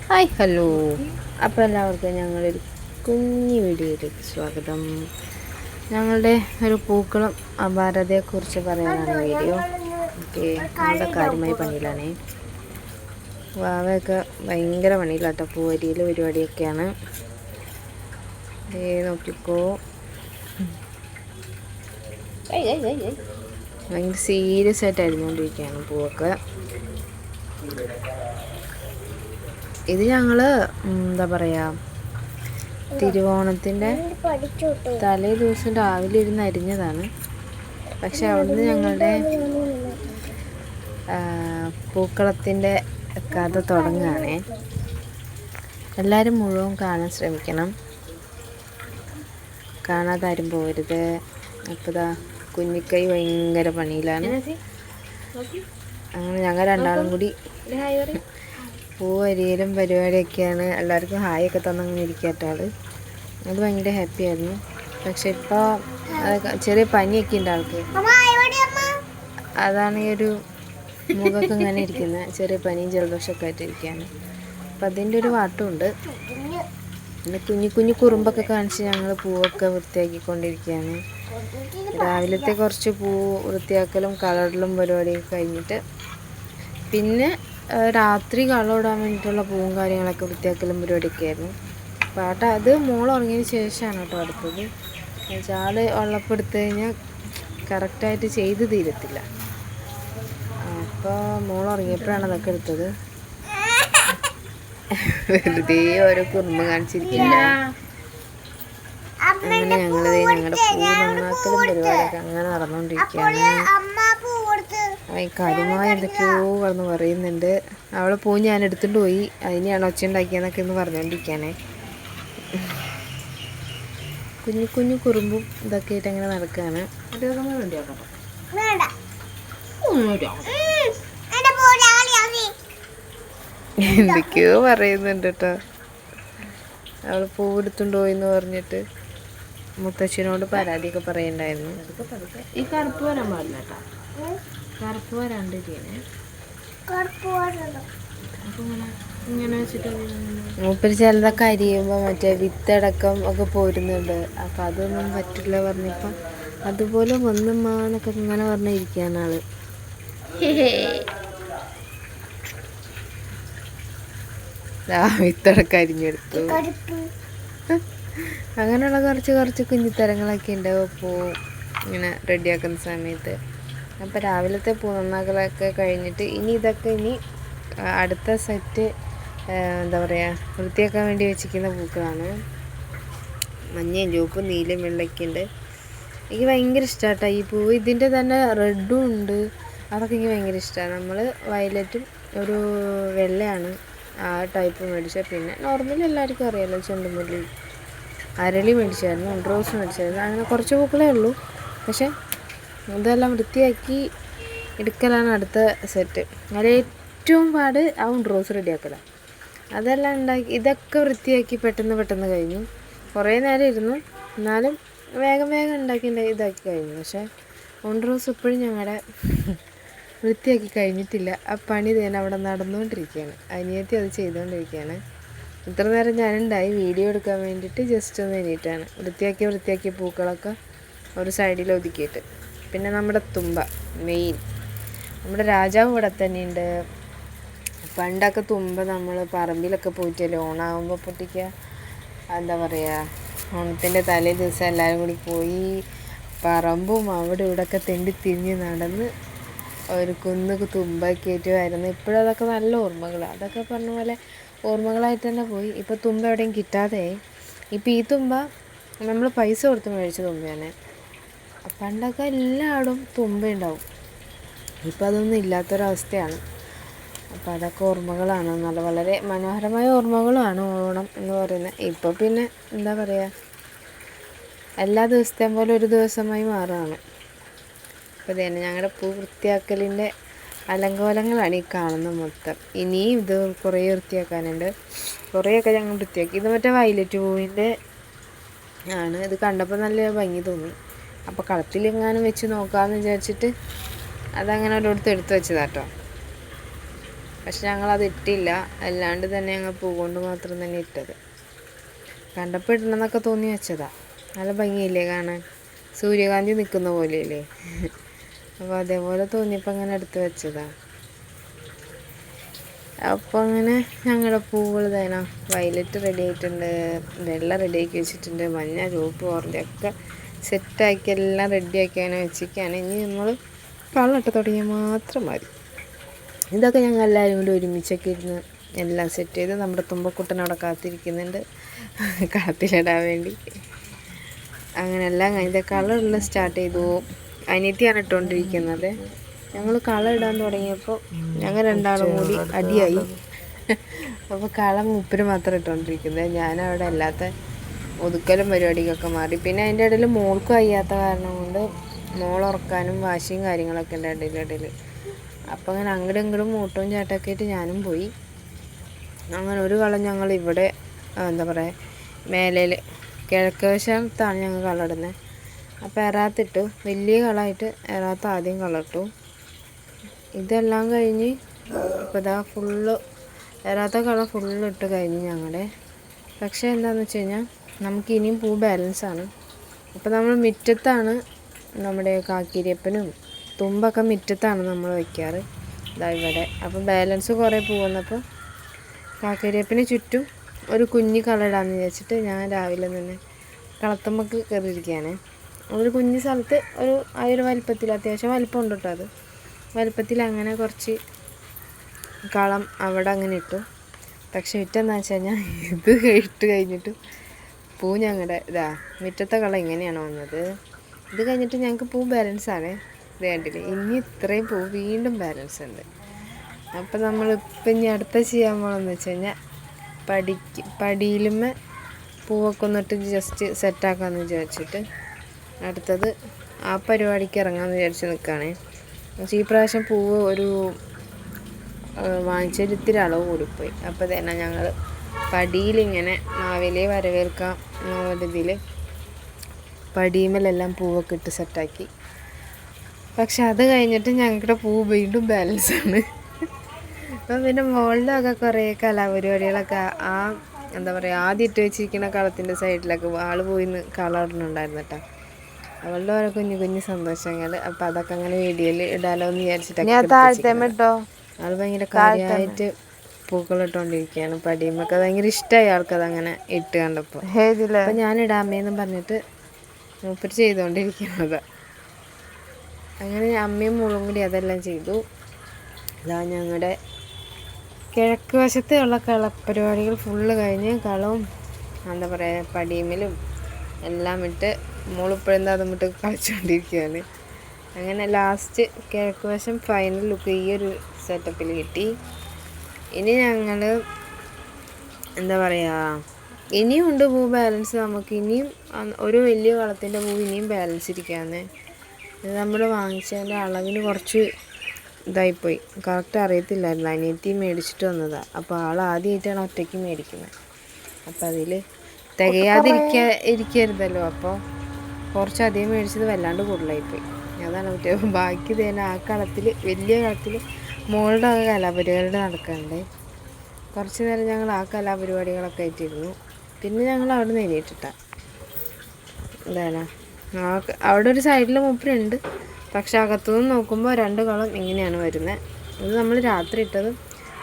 Hi hello. അപ്പോൾ എല്ലാവർക്കും ഞങ്ങളൊരു കുഞ്ഞു വീഡിയോയിലേക്ക് സ്വാഗതം. ഞങ്ങളുടെ ഒരു പൂക്കളം അപാരതയെക്കുറിച്ച് പറയാനാണ് വീഡിയോ. ഓക്കെ, ഞങ്ങളുടെ കാര്യമായ പണിയിലാണേ. വാവയൊക്കെ ഭയങ്കര പണിയിലാട്ടോ, പൂവരിയിൽ പരിപാടിയൊക്കെയാണ്. നോക്കിക്കോ, ഭയങ്കര സീരിയസ് ആയിട്ട് അരിഞ്ഞുകൊണ്ടിരിക്കുകയാണ് പൂവൊക്കെ. ഇത് ഞങ്ങൾ എന്താ പറയുക, തിരുവോണത്തിൻ്റെ തലേ ദിവസം രാവിലെ ഇരുന്ന് അരിഞ്ഞതാണ്. പക്ഷെ അവിടുന്ന് ഞങ്ങളുടെ പൂക്കളത്തിൻ്റെ കഥ തുടങ്ങുകയാണേ. എല്ലാവരും മുഴുവൻ കാണാൻ ശ്രമിക്കണം, കാണാതാരും പോരുത്. അപ്പോൾ ഇതാ കുഞ്ഞിക്കൈ ഭയങ്കര പണിയിലാണ്. അങ്ങനെ ഞങ്ങൾ രണ്ടാളും കൂടി പൂവരിയലും പരിപാടിയൊക്കെയാണ്. എല്ലാവർക്കും ഹായൊക്കെ തന്നങ്ങനെ ഇരിക്കാട്ടാൾ. അത് ഭയങ്കര ഹാപ്പി ആയിരുന്നു. പക്ഷെ ഇപ്പോൾ ചെറിയ പനിയൊക്കെ ഉണ്ട് ആൾക്ക്. അതാണ് ഈ ഒരു മുഖമൊക്കെ ഇങ്ങനെ ഇരിക്കുന്നത്. ചെറിയ പനിയും ജലദോഷമൊക്കെ ആയിട്ടിരിക്കുകയാണ്. അപ്പം അതിൻ്റെ ഒരു വാട്ടമുണ്ട്. പിന്നെ കുഞ്ഞു കുഞ്ഞു കുറുമ്പൊക്കെ കാണിച്ച് ഞങ്ങൾ പൂവൊക്കെ വൃത്തിയാക്കിക്കൊണ്ടിരിക്കുകയാണ്. രാവിലത്തെ കുറച്ച് പൂ വൃത്തിയാക്കലും കളറിലും പരിപാടിയൊക്കെ കഴിഞ്ഞിട്ട് പിന്നെ രാത്രി കളമിടാൻ വേണ്ടിയിട്ടുള്ള പൂവും കാര്യങ്ങളൊക്കെ വൃത്തിയാക്കലും പരിപാടിയൊക്കെ ആയിരുന്നു. അപ്പോൾ അത് മോൾ ഉറങ്ങിയതിന് ശേഷമാണ് കേട്ടോ അടുത്തത്. ചാൾ ഉള്ളപ്പോൾ എടുത്തു കഴിഞ്ഞാൽ കറക്റ്റായിട്ട് ചെയ്ത് തീരത്തില്ല. അപ്പോൾ മോൾ ഉറങ്ങിയപ്പോഴാണ് അതൊക്കെ എടുത്തത്. വെറുതെ ഓരോ കുറുമ്പ് കാണിച്ചിരിക്കില്ല. അങ്ങനെ ഞങ്ങളുടെ പൂ നന്നാക്കലും പരിപാടിയൊക്കെ അങ്ങനെ നടന്നുകൊണ്ടിരിക്കുകയാണ്. കാര്യമായ എന്തൊക്കെയോ കടന്ന് പറയുന്നുണ്ട്. അവളെ പൂ ഞാൻ എടുത്തുകൊണ്ട് പോയി, അതിനെയാണ് ഒച്ച ഉണ്ടാക്കിയെന്നൊക്കെ ഒന്ന് പറഞ്ഞുകൊണ്ടിരിക്കുകയാണേ. കുഞ്ഞു കുഞ്ഞു കുറുമ്പും ഇതൊക്കെ ആയിട്ട് അങ്ങനെ നടക്കുകയാണ്. എന്തൊക്കെയോ പറയുന്നുണ്ട് കേട്ടോ. അവൾ പൂ എടുത്തുകൊണ്ട് പോയി എന്ന് പറഞ്ഞിട്ട് മുത്തച്ഛനോട് പരാതിയൊക്കെ പറയുന്നുണ്ടായിരുന്നു. ഈ കറുപ്പ് വരാൻ പാടില്ല കേട്ടോ, കറുപ്പ് വരാണ്ടിരിക്കണേ. മൂപ്പര് ചിലതൊക്കെ അരിയുമ്പോൾ മറ്റേ വിത്തടക്കം ഒക്കെ പോരുന്നുണ്ട്. അപ്പം അതൊന്നും പറ്റില്ല പറഞ്ഞപ്പം അതുപോലെ വന്നമ്മാന്നൊക്കെ ഇങ്ങനെ പറഞ്ഞിരിക്കുകയാണ് ആള്. വിത്തടക്കം അരിഞ്ഞെടുത്തു. അങ്ങനെയുള്ള കുറച്ച് കുഞ്ഞിത്തരങ്ങളൊക്കെ ഉണ്ടാവും അപ്പോൾ ഇങ്ങനെ റെഡിയാക്കുന്ന സമയത്ത്. അപ്പോൾ രാവിലത്തെ പൂ നന്നാക്കലൊക്കെ കഴിഞ്ഞിട്ട് ഇനി അടുത്ത സെറ്റ് എന്താ പറയുക വൃത്തിയാക്കാൻ വേണ്ടി വെച്ചിരിക്കുന്ന പൂക്കളാണ്. മഞ്ഞയും ചുവപ്പും നീലയും വെള്ളയൊക്കെ ഉണ്ട്. എനിക്ക് ഭയങ്കര ഇഷ്ടമാട്ടോ ഈ പൂവ്. ഇതിൻ്റെ തന്നെ റെഡും ഉണ്ട്. അതൊക്കെ എനിക്ക് ഭയങ്കര ഇഷ്ടമാണ്. നമ്മൾ വയലറ്റും ഒരു വെള്ളയാണ് ആ ടൈപ്പ് മേടിച്ചത്. പിന്നെ നോർമലി എല്ലാവർക്കും അറിയാമല്ലോ, ചെണ്ടുമല്ലി, അരളി മേടിച്ചായിരുന്നു, റോസ് മേടിച്ചായിരുന്നു. അങ്ങനെ കുറച്ച് പൂക്കളേ ഉള്ളൂ. പക്ഷേ ഇതെല്ലാം വൃത്തിയാക്കി എടുക്കലാണ് അടുത്ത സെറ്റ്. അതിൽ ഏറ്റവും പാട് ആ റോസ് റെഡിയാക്കലാണ്. അതെല്ലാം ഉണ്ടാക്കി ഇതൊക്കെ വൃത്തിയാക്കി പെട്ടെന്ന് കഴിഞ്ഞു. കുറേ നേരം ഇരുന്നു, എന്നാലും വേഗം ഉണ്ടാക്കി ഇതാക്കി കഴിഞ്ഞു. പക്ഷേ റോസ് ഇപ്പോഴും ഞങ്ങളുടെ വൃത്തിയാക്കി കഴിഞ്ഞിട്ടില്ല. ആ പണി തന്നെ അവിടെ നടന്നുകൊണ്ടിരിക്കുകയാണ്. അനിയത്തി അത് ചെയ്തുകൊണ്ടിരിക്കുകയാണ്. ഇത്ര നേരം ഞാനുണ്ടായി വീഡിയോ എടുക്കാൻ വേണ്ടിയിട്ട് ജസ്റ്റ് ഒന്ന് എണീറ്റാണ്. വൃത്തിയാക്കിയ പൂക്കളൊക്കെ ഒരു സൈഡിൽ ഒതുക്കിയിട്ട്. പിന്നെ നമ്മുടെ തുമ്പ മെയിൻ, നമ്മുടെ രാജാവ് ഇവിടെ തന്നെയുണ്ട്. പണ്ടൊക്കെ തുമ്പ നമ്മൾ പറമ്പിലൊക്കെ പോയിട്ടല്ലേ ഓണാകുമ്പോൾ പൊട്ടിക്കുക. എന്താ പറയുക, ഓണത്തിൻ്റെ തലേ ദിവസം എല്ലാവരും കൂടി പോയി പറമ്പും അവിടെ ഇവിടെയൊക്കെ തിരിഞ്ഞ് നടന്ന് ഒരു കുന്ന് തുമ്പൊക്കെ ആയിട്ടുമായിരുന്നു. ഇപ്പോഴും അതൊക്കെ നല്ല ഓർമ്മകളാണ്. അതൊക്കെ പറഞ്ഞ പോലെ ഓർമ്മകളായിട്ട് തന്നെ പോയി. ഇപ്പോൾ തുമ്പ എവിടെയും കിട്ടാതെ. ഇപ്പോൾ ഈ തുമ്പ നമ്മൾ പൈസ കൊടുത്ത് മേടിച്ച തുമ്പയാണ്. പണ്ടൊക്കെ എല്ലായിടും തുമ്പ ഉണ്ടാവും. ഇപ്പം അതൊന്നും ഇല്ലാത്തൊരവസ്ഥയാണ്. അപ്പോൾ അതൊക്കെ ഓർമ്മകളാണ്, വളരെ മനോഹരമായ ഓർമ്മകളാണ് ഓണം എന്ന് പറയുന്നത്. ഇപ്പോൾ പിന്നെ എന്താ പറയുക, എല്ലാ ദിവസത്തെയും പോലെ ഒരു ദിവസമായി മാറുകയാണ്. അപ്പോൾ ഇതന്നെ ഞങ്ങളുടെ പൂ വൃത്തിയാക്കലിൻ്റെ അലങ്കോലങ്ങളാണ് ഈ കാണുന്നത് മൊത്തം. ഇനിയും ഇത് കുറേ വൃത്തിയാക്കാനുണ്ട്. കുറേയൊക്കെ ഞങ്ങൾ വൃത്തിയാക്കി. ഇത് മറ്റേ വയലറ്റ് പൂവിൻ്റെ ആണ്. ഇത് കണ്ടപ്പോൾ നല്ല ഭംഗി തോന്നി. അപ്പോൾ കളത്തിലെങ്ങാനും വെച്ച് നോക്കാമെന്ന് വിചാരിച്ചിട്ട് അതങ്ങനെ ഒരിടത്ത് എടുത്ത് വെച്ചതാട്ടോ. പക്ഷെ ഞങ്ങളത് ഇട്ടില്ല, അല്ലാണ്ട് തന്നെ ഞങ്ങൾ പൂ കൊണ്ട് മാത്രം തന്നെ ഇട്ടത്. കണ്ടപ്പോൾ ഇടണമെന്നൊക്കെ തോന്നി വെച്ചതാ. നല്ല ഭംഗിയില്ലേ കാണാൻ, സൂര്യകാന്തി നിൽക്കുന്ന പോലെയല്ലേ. അപ്പോൾ അതേപോലെ തോന്നിയപ്പോൾ അങ്ങനെ എടുത്ത് വെച്ചതാണ്. അപ്പോൾ അങ്ങനെ ഞങ്ങളുടെ പൂവുകൾ തേനാ വയലറ്റ് റെഡി ആയിട്ടുണ്ട്, വെള്ള റെഡിയാക്കി വെച്ചിട്ടുണ്ട്, മഞ്ഞ ചുവപ്പ് ഓറഞ്ച് ഒക്കെ സെറ്റാക്കി എല്ലാം റെഡിയാക്കി അങ്ങനെ വെച്ചിരിക്കുകയാണ്. ഇനി നമ്മൾ കളറിട്ട് തുടങ്ങിയാൽ മാത്രം മതി. ഇതൊക്കെ ഞങ്ങൾ എല്ലാവരും കൂടി ഒരുമിച്ചൊക്കെ ഇരുന്ന് എല്ലാം സെറ്റ് ചെയ്ത് നമ്മുടെ തുമ്പക്കുട്ടൻ അവിടെ കാത്തിരിക്കുന്നുണ്ട് കളത്തിലിടാൻ വേണ്ടി. അങ്ങനെ എല്ലാം കഴിഞ്ഞ കളറെല്ലാം സ്റ്റാർട്ട് ചെയ്തു. അനിയത്തിയാണ് ഇട്ടുകൊണ്ടിരിക്കുന്നത്. ഞങ്ങൾ കളർ ഇടാൻ തുടങ്ങിയപ്പോൾ ഞങ്ങൾ രണ്ടാളും കൂടി അടിയായി. അപ്പോൾ കളർ മൂപ്പര് മാത്രം ഇട്ടുകൊണ്ടിരിക്കുന്നത്, ഞാനവിടെ അല്ലാത്ത ഒതുക്കലും പരിപാടിക്കൊക്കെ മാറി. പിന്നെ അതിൻ്റെ ഇടയിൽ മോൾക്ക് വയ്യാത്ത കാരണം കൊണ്ട് മോളുറക്കാനും വാശിയും കാര്യങ്ങളൊക്കെ ഉണ്ട് ഇടയിൽ. അപ്പോൾ അങ്ങനെ അങ്ങോട്ടും ഇങ്ങോട്ടും മൂട്ടവും ചാട്ടമൊക്കെ ആയിട്ട് ഞാനും പോയി. അങ്ങനെ ഒരു കളം ഞങ്ങൾ ഇവിടെ എന്താ പറയുക മേലയിൽ കിഴക്ക് വശത്താണ് ഞങ്ങൾ കളറിടുന്നത്. അപ്പോൾ എറാത്തിട്ടു, വലിയ കളമായിട്ട് എറാത്ത് ആദ്യം കളറിട്ടു. ഇതെല്ലാം കഴിഞ്ഞ് ഇപ്പോൾ ഇതാ ഫുള്ള് എറാത്ത കളർ ഫുള്ള് ഇട്ട് കഴിഞ്ഞ് ഞങ്ങളുടെ. പക്ഷേ എന്താണെന്ന് വെച്ച് കഴിഞ്ഞാൽ നമുക്ക് ഇനിയും പൂ ബാലൻസാണ്. അപ്പോൾ നമ്മൾ മുറ്റത്താണ് നമ്മുടെ കാക്കിരിയപ്പനും തുമ്പൊക്കെ മുറ്റത്താണ് നമ്മൾ വയ്ക്കാറ്, ഇതാ ഇവിടെ. അപ്പോൾ ബാലൻസ് കുറേ പൂ വന്നപ്പോൾ കാക്കിരിയപ്പിന് ചുറ്റും ഒരു കുഞ്ഞ് കളറിടാമെന്ന് വിചാരിച്ചിട്ട് ഞാൻ രാവിലെ തന്നെ കളത്തുമ്പക്ക് കയറിയിരിക്കുകയാണ്. ഒരു കുഞ്ഞ് സ്ഥലത്ത് ആ ഒരു വലിപ്പത്തിൽ, അത്യാവശ്യം വലിപ്പം ഉണ്ട് കേട്ടോ, അത് വലിപ്പത്തിൽ അങ്ങനെ കുറച്ച് കളം അവിടെ അങ്ങനെ ഇട്ടു. പക്ഷെ ഇട്ടെന്ന് വെച്ച് കഴിഞ്ഞാൽ ഇത് ഇട്ട് കഴിഞ്ഞിട്ട് പൂ ഞങ്ങളുടെ മുറ്റത്തെ കള ഇങ്ങനെയാണ് വന്നത്. ഇത് കഴിഞ്ഞിട്ട് ഞങ്ങൾക്ക് പൂ ബാലൻസാണ്, ഇത് കണ്ടില്ലേ. ഇനി ഇത്രയും പൂ വീണ്ടും ബാലൻസ് ഉണ്ട്. അപ്പം നമ്മളിപ്പം ഇനി അടുത്ത ചെയ്യാൻ പോകണമെന്ന് വെച്ച് കഴിഞ്ഞാൽ പടിയിലുമേ പൂവൊക്കെ ഒന്നിട്ട് ജസ്റ്റ് സെറ്റാക്കാമെന്ന് വിചാരിച്ചിട്ട് അടുത്തത് ആ പരിപാടിക്ക് ഇറങ്ങാമെന്ന് വിചാരിച്ച് നിൽക്കുകയാണ്. പക്ഷേ ഈ പ്രാവശ്യം പൂവ് ഒരു വാങ്ങിച്ചൊരിത്തിരി അളവ് കൂടിപ്പോയി. അപ്പോൾ തന്നെ ഞങ്ങൾ പടിയിലിങ്ങനെ മാവേലിയെ വരവേൽക്കാം എന്നൊരിതിൽ പടിയുമ്മലെല്ലാം പൂവൊക്കെ ഇട്ട് സെറ്റാക്കി. പക്ഷെ അത് കഴിഞ്ഞിട്ട് ഞങ്ങളുടെ പൂ വീണ്ടും ബാലൻസാണ്. അപ്പം പിന്നെ മോളിലൊക്കെ കുറേ കലാപരിപാടികളൊക്കെ എന്താ പറയുക ആദ്യം ഇട്ട് വെച്ചിരിക്കുന്ന കളത്തിൻ്റെ സൈഡിലൊക്കെ ആൾ പോയി കളറിനുണ്ടായിരുന്നു കേട്ടോ. അവളുടെ ഓരോ കുഞ്ഞു കുഞ്ഞു സന്തോഷങ്ങൾ. അപ്പം അതൊക്കെ അങ്ങനെ വീഡിയോയിൽ ഇടാലോ എന്ന് വിചാരിച്ചിട്ടൊക്കെ ആൾ ഭയങ്കര കാര്യമായിട്ട് പൂക്കളിട്ടുകൊണ്ടിരിക്കുകയാണ്. പടിയുമൊക്കെ ഭയങ്കര ഇഷ്ടമായി ആൾക്കത് അങ്ങനെ ഇട്ട് കണ്ടപ്പോൾ. അപ്പം ഞാനിടാമേന്ന് പറഞ്ഞിട്ട് മൂപ്പര് ചെയ്തുകൊണ്ടിരിക്കുന്നത്. അങ്ങനെ അമ്മയും മോളും കൂടി അതെല്ലാം ചെയ്തു. ഇതാ ഞങ്ങളുടെ കിഴക്ക് വശത്തുള്ള കളപ്പരിപാടികൾ ഫുള്ള് കഴിഞ്ഞ് കളവും എന്താ പറയുക പടിയുമ്മലും എല്ലാം ഇട്ട് മോളിപ്പോഴെന്താ അതുമിട്ട് കളിച്ചുകൊണ്ടിരിക്കുകയാണ്. അങ്ങനെ ലാസ്റ്റ് കിഴക്ക് വശം ഫൈനൽ ലുക്ക് ഈ ഒരു സെറ്റപ്പിൽ കിട്ടി. ഇനി ഞങ്ങൾ എന്താ പറയുക ഇനിയും ഉണ്ട് പൂ ബാലൻസ്. നമുക്ക് ഇനിയും ഒരു വലിയ കളത്തിൻ്റെ പൂ ഇനിയും ബാലൻസ് ഇരിക്കുകയാണ്. ഇത് നമ്മൾ വാങ്ങിച്ചതിൻ്റെ അളവിന് കുറച്ച് ഇതായിപ്പോയി, കറക്റ്റ് അറിയത്തില്ലായിരുന്നു. അനിയത്തി മേടിച്ചിട്ട് വന്നതാണ്. അപ്പോൾ ആൾ ആദ്യമായിട്ടാണ് ഒറ്റയ്ക്ക് മേടിക്കുന്നത്. അപ്പോൾ അതിൽ ഇരിക്കരുതല്ലോ. അപ്പോൾ കുറച്ചധികം മേടിച്ചത് വല്ലാണ്ട് കൂടുതലായിപ്പോയി. അതാണ് മറ്റേ ബാക്കി തന്നെ ആ കളത്തിൽ വലിയ കളത്തിൽ മോളുടെ കലാപരിപാടി നടക്കാണ്ട് കുറച്ച് നേരം ഞങ്ങൾ ആ കലാപരിപാടികളൊക്കെ ആയിട്ടിരുന്നു. പിന്നെ ഞങ്ങൾ അവിടെ നിന്ന് എണീറ്റിട്ടാണ് എന്താണ് അവിടെ ഒരു സൈഡിൽ മൂപ്പരുണ്ട്. പക്ഷെ അകത്തുനിന്ന് നോക്കുമ്പോൾ 2 കളം ഇങ്ങനെയാണ് വരുന്നത്. ഇത് നമ്മൾ രാത്രി ഇട്ടതും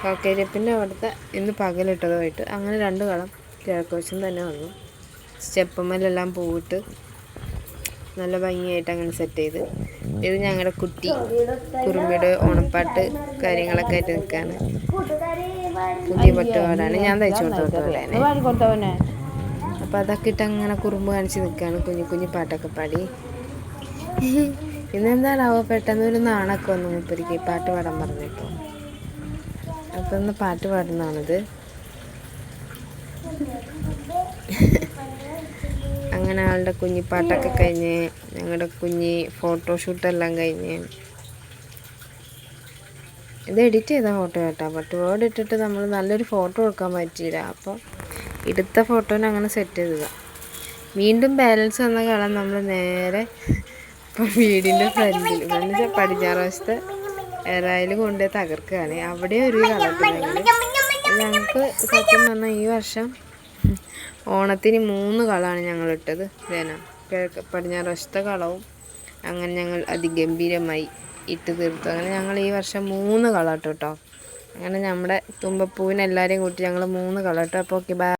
കാക്കേരിയപ്പിൻ്റെ അവിടുത്തെ ഇന്ന് പകലിട്ടതുമായിട്ട് അങ്ങനെ 2 കളം കിഴക്ക് വശം തന്നെ വന്നു. സ്റ്റെപ്പുമ്മലെല്ലാം പൂവിട്ട് നല്ല ഭംഗിയായിട്ട് അങ്ങനെ സെറ്റ് ചെയ്ത്. ഇത് ഞങ്ങളുടെ കുട്ടി കുറുമ്പിയുടെ ഓണപ്പാട്ട് കാര്യങ്ങളൊക്കെ ആയിട്ട് നിൽക്കുകയാണ്. പുതിയ പട്ടുപാടാണ് ഞാൻ തയ്ച്ചു കൊടുത്തോട്ടേ. അപ്പോൾ അതൊക്കെ ഇട്ട് അങ്ങനെ കുറുമ്പ് കാണിച്ച് നിൽക്കുകയാണ്, കുഞ്ഞു കുഞ്ഞു പാട്ടൊക്കെ പാടി. ഇന്നെന്താണാവോ പെട്ടെന്ന് ഒരു നാണൊക്കെ വന്നു മൂപ്പരിക്ക് പാട്ട് പാടാൻ പറഞ്ഞിട്ടോ. അപ്പം ഒന്ന് പാട്ട് പാടുന്നതാണിത്. അങ്ങനെ ആളുടെ കുഞ്ഞിപ്പാട്ടൊക്കെ കഴിഞ്ഞ് ഞങ്ങളുടെ കുഞ്ഞി ഫോട്ടോഷൂട്ടെല്ലാം കഴിഞ്ഞ് ഇത് എഡിറ്റ് ചെയ്ത ഫോട്ടോ കേട്ടോ. ബട്ട് വേർഡ് ഇട്ടിട്ട് നമ്മൾ നല്ലൊരു ഫോട്ടോ എടുക്കാൻ പറ്റിയില്ല. അപ്പോൾ എടുത്ത ഫോട്ടോനെ അങ്ങനെ സെറ്റ് ചെയ്തതാണ്. വീണ്ടും ബാലൻസ് വന്ന കളം നമ്മൾ നേരെ ഇപ്പോൾ വീടിൻ്റെ ഫ്രണ്ടിൽ പടിഞ്ഞാറ് വശത്തെ ഏതായാലും കൊണ്ട് തകർക്കുകയാണ്. അവിടെ ഒരു കളട്ട് ഞങ്ങൾക്ക് സത്യം പറഞ്ഞാൽ ഈ വർഷം ഓണത്തിന് 3 കളമാണ് ഞങ്ങൾ ഇട്ടത്. കിഴക്ക് പടിഞ്ഞാറ് വശത്തെ കളവും അങ്ങനെ ഞങ്ങൾ അതിഗംഭീരമായി ഇട്ട് തീർത്തു. അങ്ങനെ ഞങ്ങൾ ഈ വർഷം 3 കള ഇട്ടു കേട്ടോ. അങ്ങനെ നമ്മുടെ തുമ്പപ്പൂവിന് എല്ലാവരെയും കൂട്ടി ഞങ്ങൾ 3 കള ഇട്ടു. അപ്പോൾ ഓക്കെ, ബൈ.